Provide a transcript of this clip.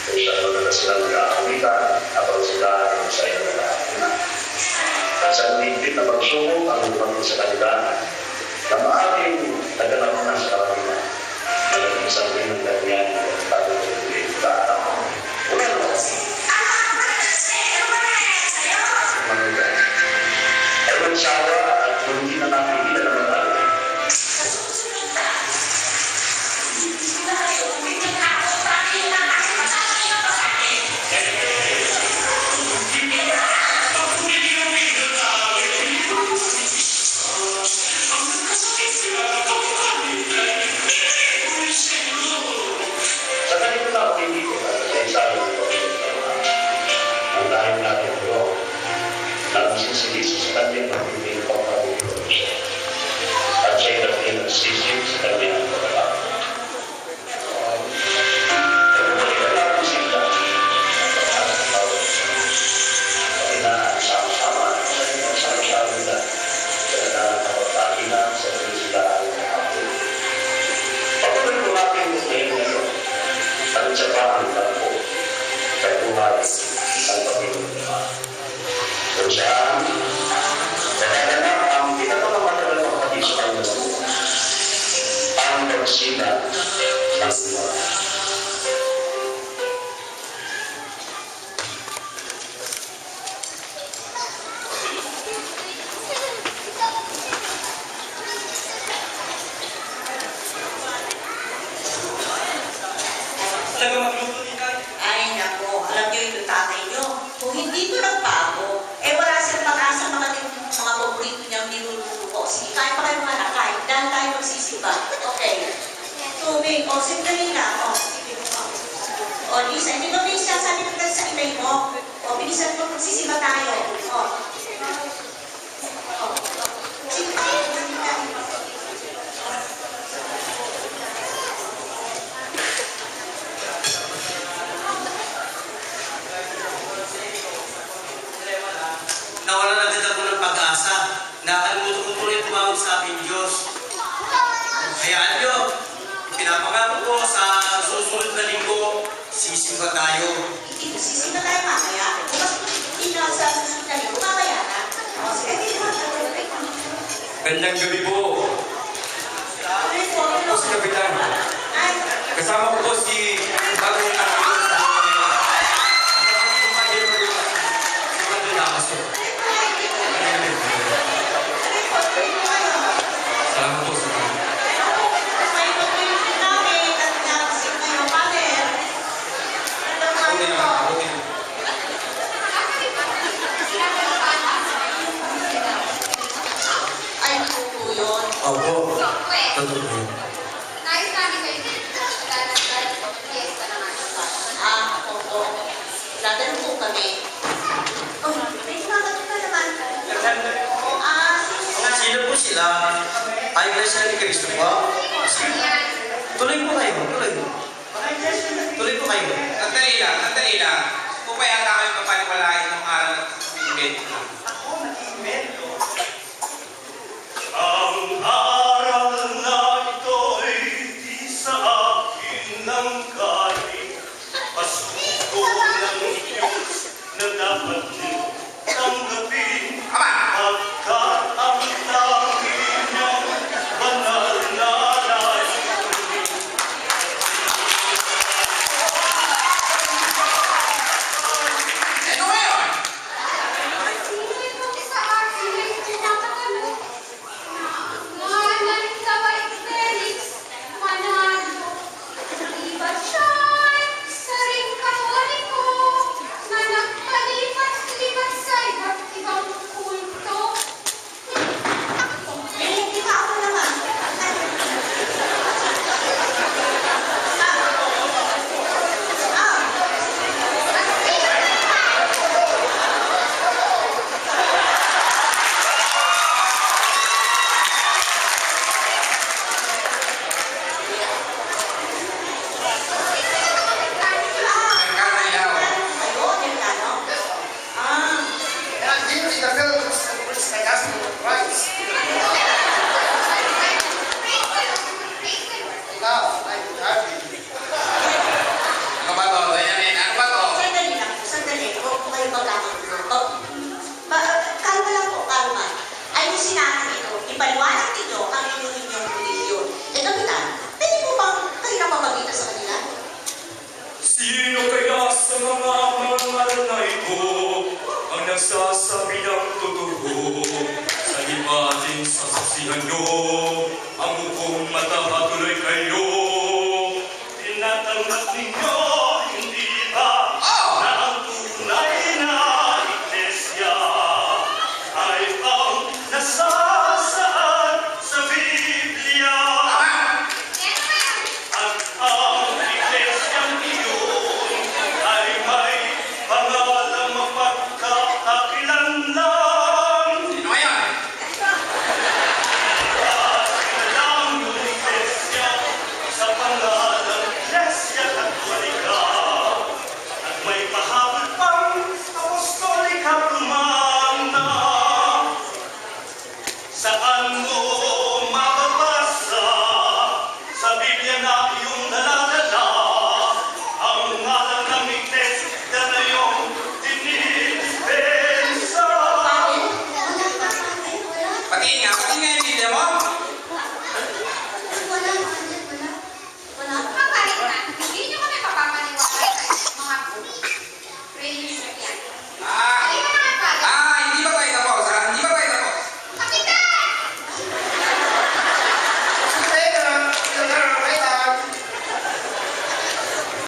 Kung saan na silang nag-aawitan habang sila ay sa iyong nag-aawitan. At sa ulit na pagsubok ang lumang sa kanila na maaaring naganap na sa kanila. Naging isang rin ng ganyan at bago ng ulit na ako. Ewan sawa at hindi na napigilan ang mga nagsisisi sa kanyang magiging pagkakulos at siya'y nagsisisi sa kanyang pagkakulos. Kailangan sila sama-sama nila na nakapagpakinan sa sila ang kapatid. Pagkakulit ko natin ngayon at sa pangalaman po kay buhay ang Panginoon. Kung saan, kadang-kadang ang pinakamatagal ng kapatid sa kanya ang pagsina ng buwan. Talaga magluto ni Tay? Ay, nako. Alam niyo yung tatay niyo. Kung hindi ito nagbago, wala siyang pag-asa mga paborito niyang niluluto ko. Sige, kain pa kayo mga anak. Kain. Dahil tayo magsisiba. Okay. Tubig. O, sandali na. O, sige. O, Lisa. Hindi ba Lisa? Sabi na sa inay mo. O, bilisan mo. Magsisiba tayo. O. Sige, tayo. Nawala na agad ako ng pag-asa. Nakalimutan ko tuloy tumawag sa ating Diyos. Hayaan nyo, pinapangako ko sa susunod na linggo, sisimba tayo. Sisimba tayo mamaya. Bukas hindi na sa susunod na linggo. Mamaya na. O, sige. Gandang gabi po. Po si Kapitan. Ay, Kasama ko po si bagong Salamat po sa kanya. may pagpilitin namin at nagsip na yung panel. Hindi na ako din. Ay, po yun. Opo. Totoo po. Nais namin kayo dito. Dahil fiesta naman. Oo. Dadalo po kami. Oh, may sumagot ka naman. Sino po sila? Ay, Iglesia ni Cristo po. Tuloy po kayo. Tuloy po kayo. Nandali lang. Kung kaya na kayo mapaniwalain ng araw ng event. Ang aral na ito'y di sa akin ng galing. Pasuko ng Diyos na dapat niyo tanggapin. Pagkat ang tanging niyang banal na layunin. Ano ngayon? Tingnan nyo, ang mukhang matapatuloy kayo. Tinatanggap ninyo, hindi ba? Oh! Na ang tunay na iglesia ay ang nasasaad sa Biblia. At ang iglesyang iyon ay may pangalang mapagkakakilanlan. Sino ngayon? Alam yung iglesia sa pangalang Iglesia Katolika. At may pahabol pang Apostolika Romana. Saan mo mababasa sa Biblia na iyong nalalala ang ngalan ng iglesia na iyong dinidensa? Patingin nga yung Biblia mo.